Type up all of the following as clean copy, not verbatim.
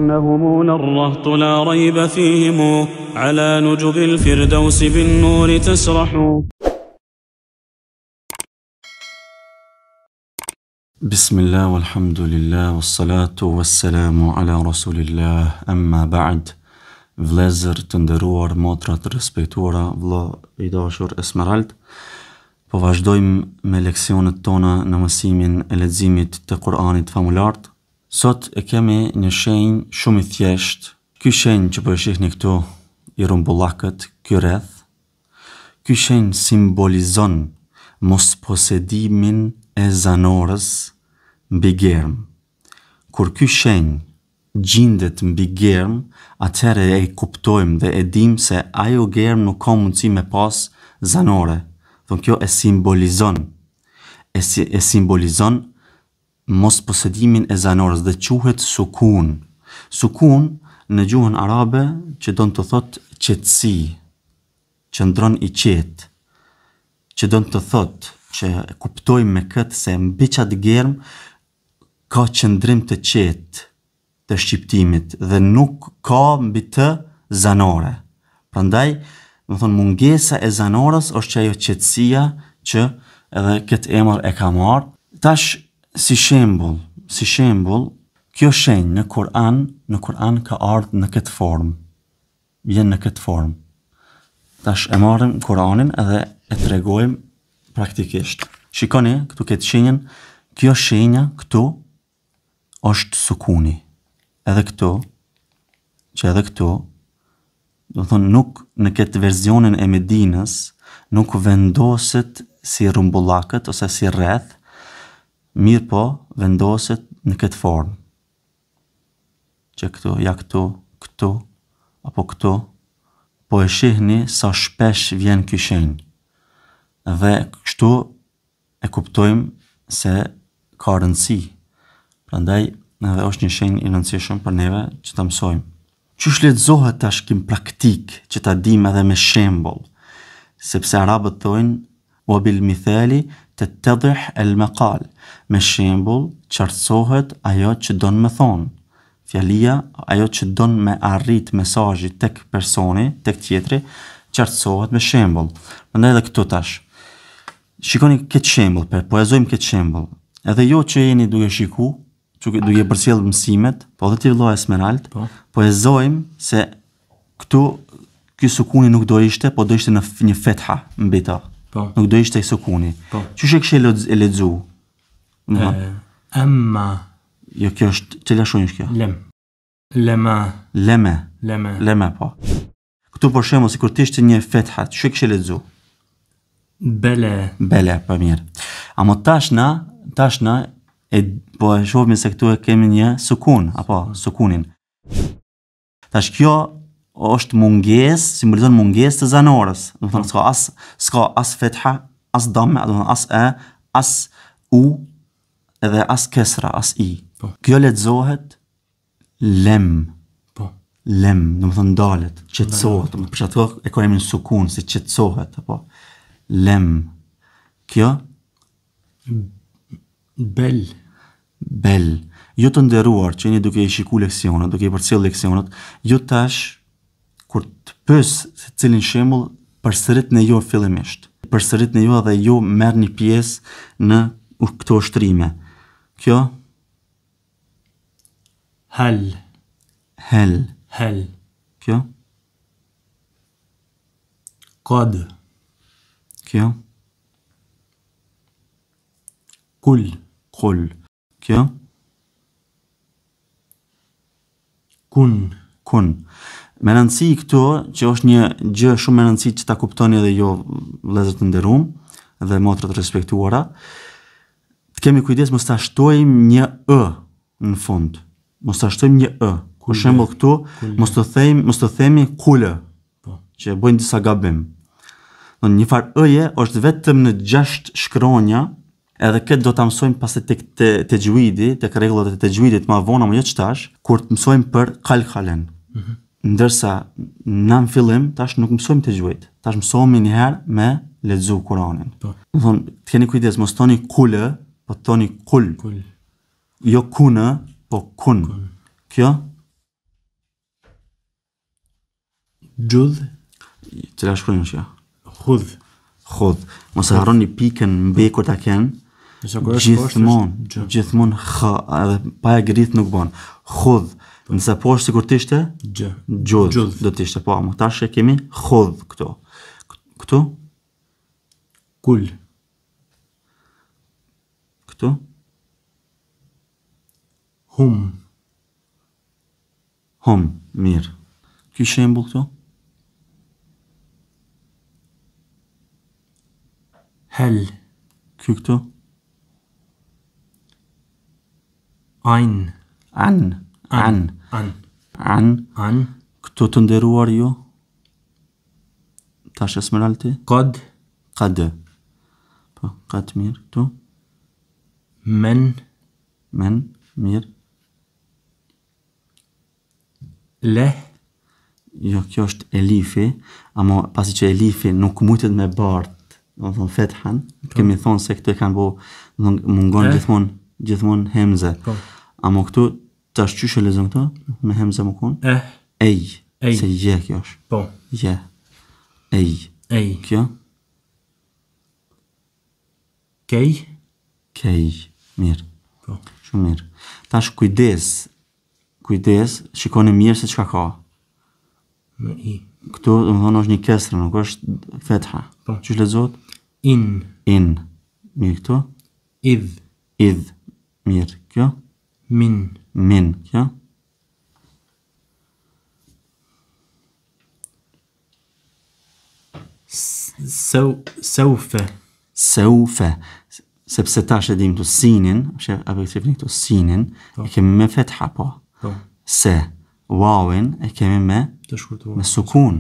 إنهم للرهط لا ريب فيهم على نجب الفردوس بالنور تسرح. بسم الله والحمد لله والصلاة والسلام على رسول الله أما بعد. Vlezër të nderuar, motra të respektuara, vëlla i dashur Esmerald, po vazhdojmë me leksionet tona në mësimin e leximit të Kur'anit famulart. Sot e kemi një shenjë shumë i thjeshtë. Ky shenjë që po e shihni këtu, i rrumbullakët, ky rreth, ky shenjë simbolizon mosposedimin e zanorës mbi germ. Kur ky shenjë gjendet mbi germ, atëherë e kuptojmë dhe e dim se ajo germ nuk ka mundësi me pas zanore. Dhe kjo e simbolizon mos posedimin e zanorës dhe quhet sukun. Sukun në gjuhën arabe që do të thot qetësi, qëndron i qetë, që do të thot që kuptojmë me këtë se mbi qatë germ ka qëndrim të qetë të shqiptimit dhe nuk ka mbi të zanore. Prandaj, do thonë mungesa e zanorës është që ajo qetësia që edhe këtë emër e ka marrë. Tash si shembull, kjo shenjë në Kur'an ka ardhur në këtë formë. Vjen në këtë formë. Tash e marrim Kur'anin edhe e tregojmë praktikisht. Shikoni këtu këtë shenjën, kjo shenja këtu është sukuni. Edhe këtu, do thonë nuk në këtë versionin e Medinës, nuk vendoset si rrumbullakët ose si rreth, mirë po vendoset në këtë formë. Që këtu, apo këtu, po e shihni sa shpesh vjen ky shenjë. Dhe kështu e kuptojmë se ka rëndësi. Prandaj, edhe është një shenjë i rëndësishëm për neve që ta mësojmë. Qysh lexohet tash kim praktik që ta dim edhe me shembull, sepse arabët thonë wa bil mithali tattadih al maqal. Me shembull qartësohet ajo që don me thonë. Fjalia, ajo që don me arrit mesazhi tek personi, tek tjetri, qartësohet me shembull. Prandaj edhe këtu tash. Shikoni këtë shembull, po lexojmë këtë shembull. Edhe jo që jeni duke shikuar duke përcjell mësimet, po edhe ti vëlla Esmerald, po e zojmë se këtu ky sukuni nuk do ishte, po do ishte në një fetha mbi ta. Nuk do ishte i sukuni. Qysh e kishe e lexu? Amma. Jo, kjo është cila shonjë është kjo? Lema, po. Këtu për shembull sikur të ishte një fetha, çu e kishe lexu? Bele, po mirë. Amo tashna po e shohim se këtu e kemi një sukun, apo sukunin. Tash kjo është mungesë, simbolizon mungesë të zanorës. Do të thonë s'ka as fetha, as damme, do të thonë as e, as u, edhe as kesra, as i. Kjo lexohet lem. Lem, do të thonë dalet, qetësohet. Për çfarë e ka emrin sukun, si qetësohet, apo lem. Kjo Bel. Ju të nderuar që jeni duke i shiku leksionet, duke i përcjell leksionet, ju tash kur të pyes se cilin shembull përsëritni ju fillimisht. Përsëritni ju dhe ju merrni pjesë në këto ushtrime. Kjo hel. Kjo qad. Kjo kul. Kjo kun. Me rëndësi këtu, që është një gjë shumë me rëndësi që ta kuptoni edhe jo vëllezër të nderuar dhe motra të respektuara, të kemi kujdes mos ta shtojmë një ë në fund. Mos ta shtojmë një ë. Për shembull këtu mos të themi kulë, që bëjnë disa gabim. Një farë ëje është vetëm në 6 shkronja. Edhe këtë do ta mësojmë pas tek tajwidi, tek rregullat e tajwidit më vonë, apo jo çtash, kur të mësojmë për kalkalen. Ndërsa në fillim tash nuk mësojmë tajwid. Tash mësojmë një herë me lexu Kur'anin. Do thonë, të keni kujdes, mos thoni kulë, po thoni kul. Jo kuna, po kun. Kjo Gjudh. Cila shkruajmë që? Hudh. Khudh. Mos e harroni pikën mbi kur ta ken. Gjithmonë kha, edhe pa e grith nuk bën. Khudh. Nëse poshtë sikur të ishte gjudh do të ishte, po, më tash e kemi khudh këtu. Këtu? Kul. Këtu? Hum, mirë. Ky shembull këtu? Hel. Ky këtu? Ain. An. Këtu të nderuar ju? Tash Esmeraldi? Qad. Po, qad mirë. Këtu? Men, mirë. leh. Jo, kjo është elifi, ama pasi që elifi nuk mujtet me bart, do të thonë fethan, kemi thonë se këtu e kanë bo, mungon gjithmonë hemze. Ama këtu, tash qyshe lezën këtu, me hemze më konë? Ej. Se je kjo është. Po. Je. Ej. Kjo? Kej. Mirë. Po. Shumë mirë. Tash kujdes, shikoni mirë se çka ka. Me i. Këtu, do të thonë është një kesër, nuk është fetha. Po. Çish lexohet? In. Mirë këtu? Idh. Mirë. Kjo? Min. Kjo? Saufe. Sepse tash e dim këtu sinin, apo e thënë këtu sinin, e kemi me fetha po. Se wawin e kemi me sukun.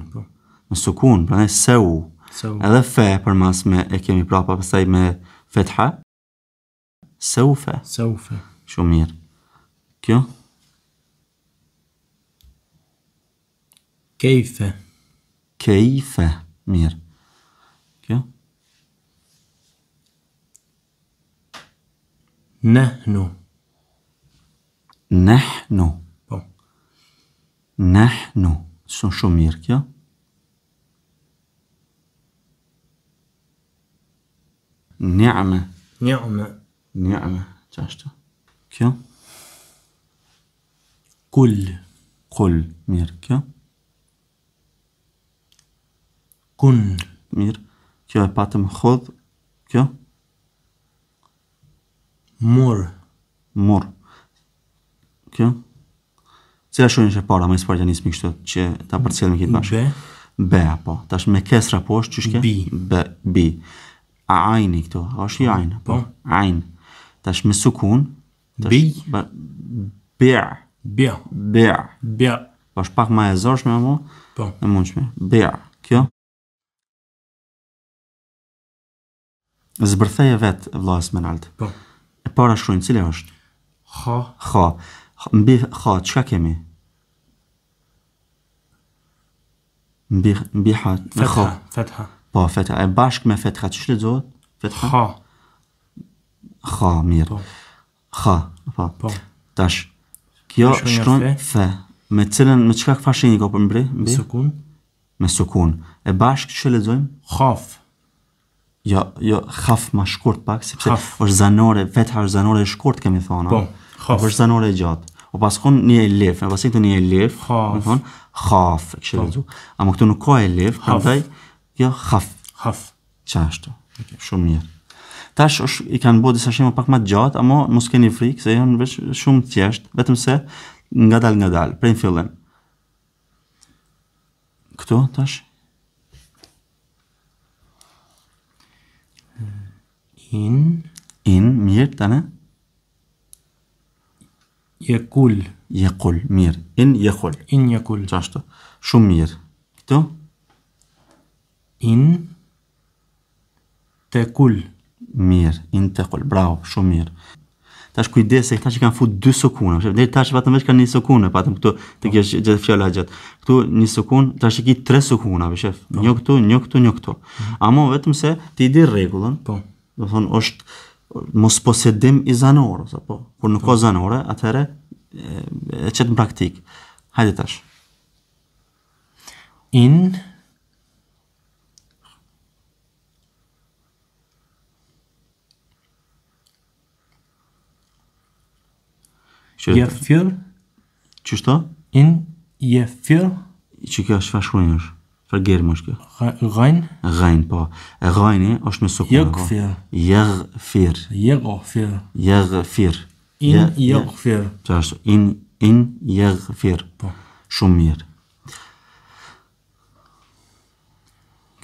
Me sukun, prandaj sau. Edhe fe për mas me e kemi prapa pastaj me fetha. Saufe. Shumë mirë. Kjo? Kejfe. Mirë. Kjo? Nahnu. Po. Nahnu. Shumë mirë kjo. Ni'me. Qashtu. Kjo? Kul. Mirë. Kjo? Kun. Mirë. Kjo e patëm khudh. Kjo? Mur. Kjo? Cila shumë që para, me s'parja nismi kështu, që ta përcjell me kitë bashkë? B, po. Tash me kesra poshtë, qëshke? B. A ajni këtu, është i ajnë, po. Ajnë. Tash me sukun. Bia. Po është pak ma e zorshme, mo? Po. E mundshme. Bia. Kjo? Zbërtheje vetë, vla Esmeraldi. Po. E para shkruajnë, cile është? Ha. Mbi ha, qka kemi? Mbi ha. Fetha. Po, fetha. E bashk me fetha, që shlezohet? Fetha? Ha, mirë. Ha, po. Tash, kjo shkruajnë fe. Me cilën, me qka këfashin i ka për mbri? Me sukun. E bashk që lezojmë? Khaf. Jo, khaf ma shkurt pak, sepse është zanore, fetha është zanore e shkurt, kemi thonë. Po, khaf. është zanore e gjatë. O paskon një elif, e pasin të një elif, me thonë, khaf, kështë lezu. Amo këtu nuk ka elif, këndaj, jo, khaf. Qashtu. Shumë mirë. Tash i kanë bo disa shemë pak ma gjatë, amo mos keni frikë, se janë veç shumë thjesht, vetëm se nga dal, prej në fillim. Këtu, tash? In, mirë, tane? Jekul, mirë. In jekul. Qashtu. Shumë mirë. Këtu? In tekul. Mirë, in tekul. Bravo, shumë mirë. Tash kujdes se këta që kanë fut 2 sukuna. Dhe tash patëm veç kanë 1 sukune, patëm këtu të kjesh gjithë fjalla gjatë. Këtu 1 sukun, tash i ki 3 sukuna, shef. Një këtu. Amo vetëm se ti di rregullën. Po. Do thonë është mos posedim i zanore, po. Kur nuk ka zanore, atëherë e qëtë në praktik. Hajde tash. In. Yefir. Qështo? In. Yefir. Që kjo është shkruajnë është? Çfarë germë është kjo? Ghain. Ghain, po. E ghaini është me sukun. Yaghfir. Yaghfir. Yaghfir. Yaghfir. In yaghfir. Çfarë? In yaghfir. Po. Shumë mirë.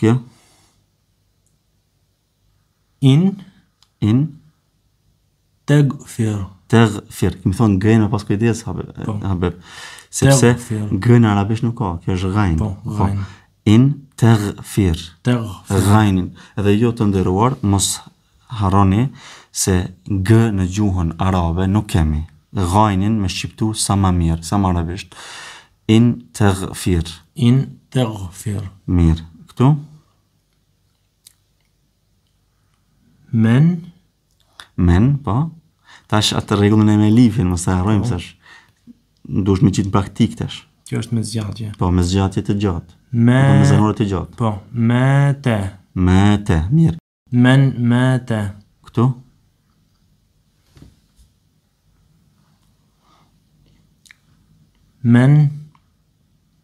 Kjo? In taghfir. Taghfir. Kimi thonë gënë pas kujdes Habib. Sepse gënë arabisht nuk ka, kjo është ghain. Po, ghain. In taghfir. Taghfir. Ghainin. Edhe jo të nderuar, mos harroni se g në gjuhën arabe nuk kemi. Ghainin me shqiptu sa më mirë, sa më arabisht. In taghfir. In taghfir. Mirë. Këtu? Men, po. Tash atë rregullin e me lifin, mos e harrojmë se duhet me qitë në praktik tash. Kjo është me zgjatje. Po, me zgjatje të gjatë. Me zanore të gjatë. Po, me te. Me te, mirë. Me te. Këtu? Men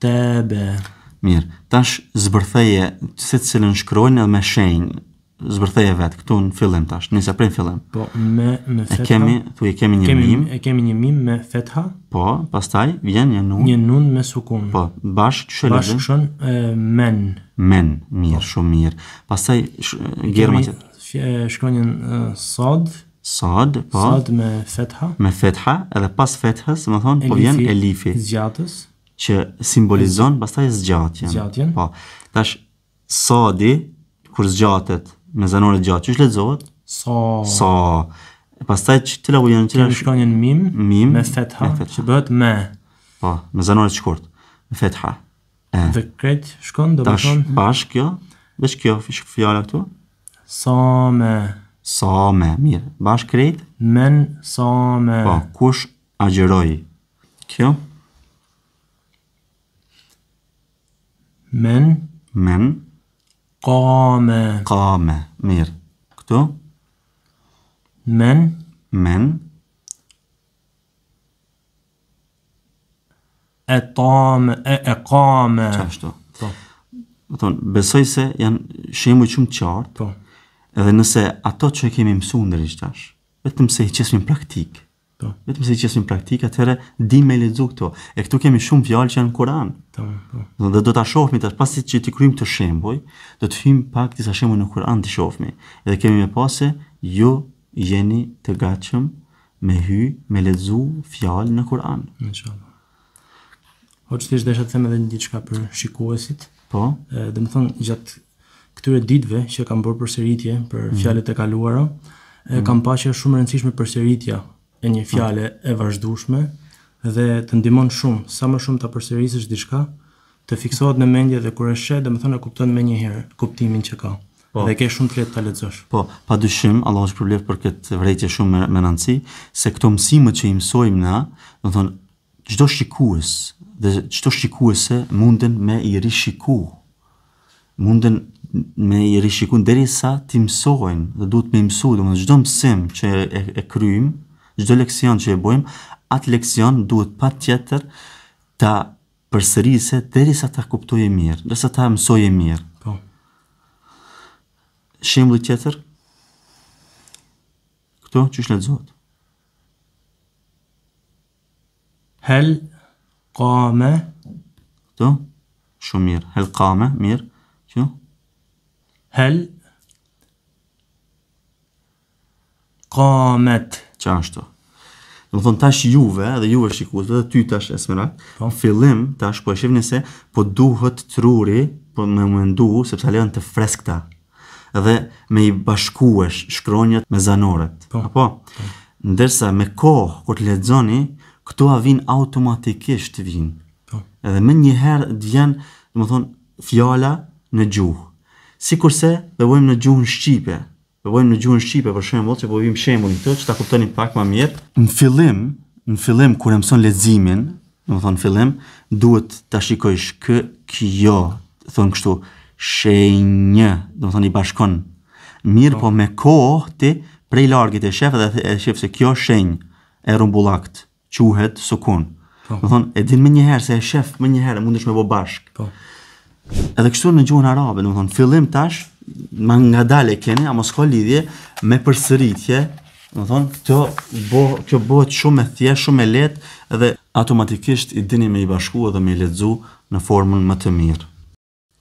tebe. Mirë. Tash zbërtheje se të cilën shkrojnë edhe me shenjë. Zbërtheje vetë, këtu në fillim tash, nisa prej fillim. Po, me fetha. E kemi një mim. E kemi një mim me fetha. Po, pastaj vjen një nun. Një nun me sukun. Po, bashkë që lezim? Bashkë men. Men, mirë, shumë mirë. Pastaj germa që... Shkronjën sad. Sad, po. Sad me fetha. Me fetha, edhe pas fethës, më thonë, po vjen elifi. Zgjatës. Që simbolizon pastaj zgjatjen. Zgjatjen. Po, tash sadi, kur zgjatet, me zanore gjatë, që lexohet? Sa. Pastaj të la vjen të shkronjën mim me fetha, që bëhet me. Po, me zanore të shkurt, me fetha. Dhe krejt shkon do të thonë tash bashkë kjo, veç kjo fjala këtu. Sa me, mirë. Bashkë krejt? Men sa me. Po, kush agjeroi? Kjo? Men. Qame, mirë. Këtu? Men. Eqame. Qashtu. Po. Besoj se janë shembuj shumë të qartë. Po. Edhe nëse ato që kemi mësuar ndërrisht tash, vetëm se i qesim praktik. Po. Vetëm se i qesim praktik, atëherë di me lexu këto. E këtu kemi shumë fjalë që janë në Kur'an. Po. Dhe do ta shohim tash pasi që ti kryjm të shembuj, do të hyjm pak disa shembuj në Kur'an të shohim. Edhe kemi me pasë ju jeni të gatshëm me me lexu fjalë në Kur'an. Inshallah. Hoxh thjesht desha të them edhe diçka për shikuesit. Po. Do të thonë gjatë këtyre ditëve që kam bërë përsëritje për fjalët e kaluara, kam pasur shumë rëndësishme përsëritja e një fjale e vazhdueshme dhe të ndihmon shumë, sa më shumë ta përsërisësh diçka, të fiksohet në mendje dhe kur e sheh, domethënë e kupton më një herë kuptimin që ka. Po. Dhe ke shumë të lehtë ta lexosh. Po, padyshim, Allahu shpërblet për këtë vërejtje shumë me rëndësi, se këto mësime që i mësojmë na, domethënë çdo shikues dhe çdo shikuese munden me i rishiku. Munden me i rishiku derisa ti mësojnë dhe duhet me mësu, domethënë çdo mësim që e kryjm, çdo leksion që e bëjmë, atë leksion duhet patjetër ta përsërisë derisa ta kuptojë mirë, derisa ta mësojë mirë. Po. Shembulli tjetër? Këto çish lexohet? Hel qame. Këto? Shumë mirë. Hel qame, mirë. Që? Hel qamet. Qashtu. Do të thonë tash juve, dhe juve shikuesve, dhe ty tash Esmerat, fillim tash po e shihni se po duhet truri, po me mendu sepse janë të freskëta. Dhe me i bashkuesh shkronjat me zanoret. Apo? Ndërsa me kohë kur të lexoni, këto vijnë automatikisht vijnë. Edhe më një herë vjen, domethënë, fjala në gjuhë. Sikurse do bëjmë në gjuhën shqipe. Për shembull, që po vim shembullin këtu që ta kuptoni pak më mirë. Në fillim kur e mëson leximin, do thonë fillim, duhet ta shikojsh kjo, thonë kështu, shenjë, do thonë I bashkon. Mirë po me kohë ti prej largit e shef dhe e shef se kjo shenjë e rumbullakt quhet sukun. Do thonë e din më njëherë se e shef më njëherë mundesh me bo bashk. Edhe kështu në gjuhën arabe, do thonë fillim tash ma ngadalë keni, ama s'ka lidhje me përsëritje. Do thonë kjo bëhet shumë e thjeshtë, shumë e lehtë dhe automatikisht I dini me I bashku dhe me I lexu në formën më të mirë.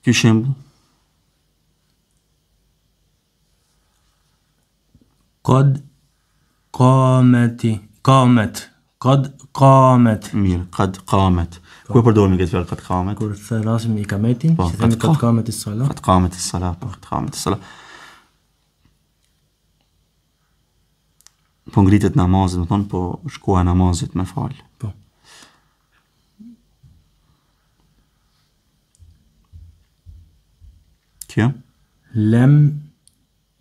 Ky shembull قد قامت mirë, qad qamet. Ku e përdorim këtë fjalë qad qamet? kur thrasim ikametin, që themi qad qamet is-salah. Qad qamet is-salah, qad qamet is-salah. Po ngritet namazit, do thonë po shkoa namazit me fal. Po. Kjo? Lem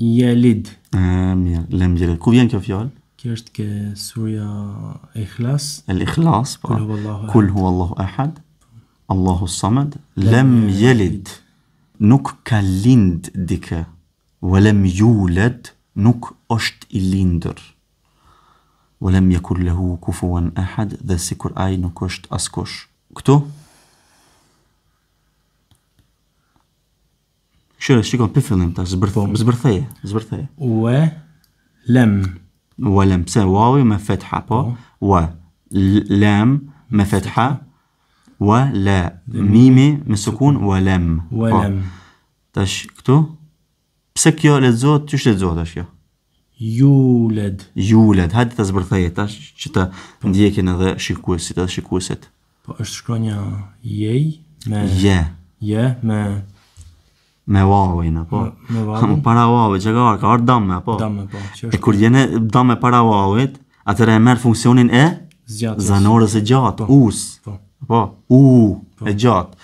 yelid. Mirë, lem yelid. Ku vjen kjo fjalë? Kjo është ke surja Ikhlas. El-Ikhlas, po. Kul huwallahu ahad. Kul huwallahu ahad. Allahu samad. Lem yelid. Nuk ka lind dikë. Walem yulad, nuk është I lindër. Walem yakul lahu kufuwan ahad, dhe sikur ai nuk është askush. Këtu? Shikon për fillim ta zbërtheje. Wa lem. Walem, pse wawi me fetha, po? Wa, lam me fetha, wa la, mimi me sukun, walem. Walem. Tash këtu? Pse kjo lexohet, çish lexohet tash kjo? Yulad, hajde ta zbërtheje tash që të ndjekin edhe shikuesit edhe shikuesit. Po është shkronja jej me Je me wawin, po. Me wawin. Para wawit, që ka arë damme, po. Damme, po. E kur jene damme para wawit, atëre e merë funksionin e Zgjatës. Zanorës e gjatë, us. Po, e gjatë.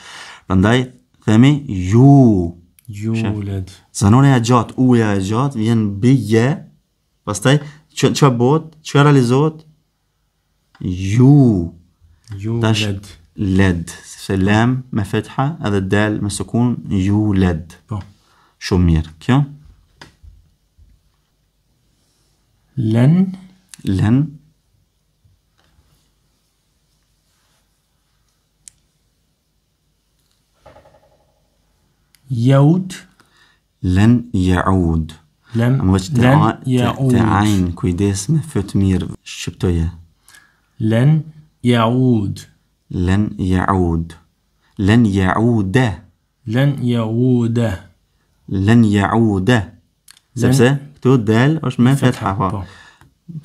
Prandaj, themi Yulad. Zanorëja e gjatë, uja e gjatë, vjen bije, pastaj, që bot, që realizohet? Yulad. Led, se lam me fetha edhe del me sukun, yulad. Po. Shumë mirë. Kjo? Len. Yaud. Len yaud. Ama veç të ajnë, kujdes me fët mirë, shqiptoje. Len yaud. Len yaud. Len yaude. Sepse këtu del është me fetha, po.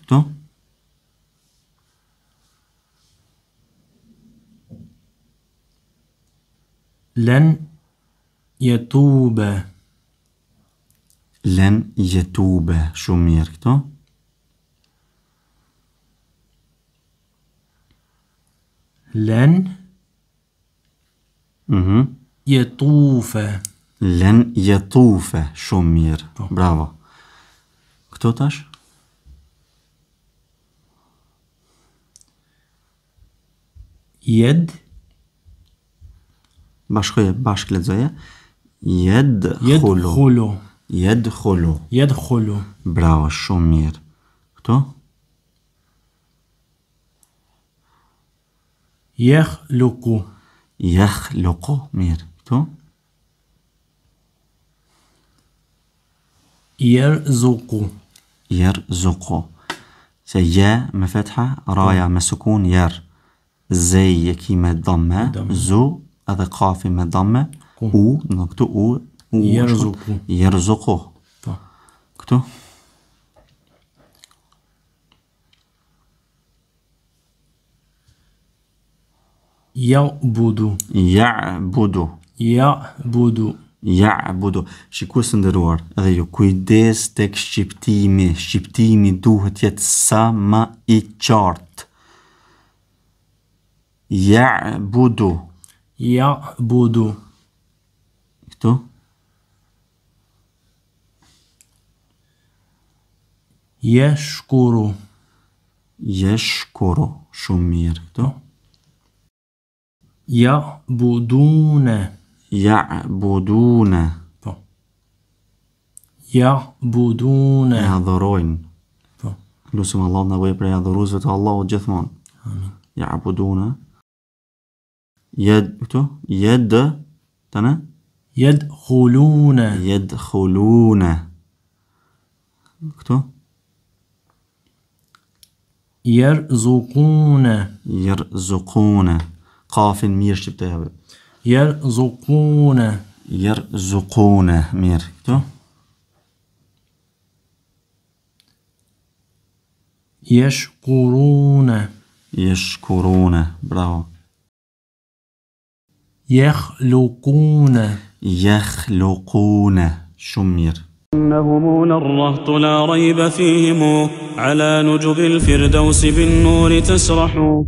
Këtu? Len yatube. Shumë mirë këtu. Len yatufe. Len yatufe, shumë mirë. Bravo. Këto tash? Jed. Bashkë lexoje. Yadkhulu. Bravo, shumë mirë. Këto? Yakhluqu. Mirë. Këto? Yarzuqu. Se je me fetha, raja me sukun, zej e ki me dhamme, zu edhe kafi me dhamme, në këtu Yarzuqu. Këtu? Ya'budu. Shikues të nderuar, edhe ju kujdes tek shqiptimi. Shqiptimi duhet jetë sa më I qartë. Ya'budu. Këtu? Yashkuru. Shumë mirë. Këtu? Ya'budune. Ya'budune. Po. Ya'budune. E adhorojnë. Po. Lusim Allah në bëjë prej adhoruzve të Allahu gjithmonë. Amin. Ya'budune. Këtu? Tane? Yadkhulune. Yadkhulune. Këtu? Yarzuqune. Yarzuqune. Kafin mirë shqipte habe. Yarzuqune. Yarzuqune. Mirë. Këtu? Yashkurune. Yashkurune. Bravo. Yakhluqune. Yakhluqune. Shumë mirë. إنهم الرهط لا ريب فيهم على نجب الفردوس بالنور تسرح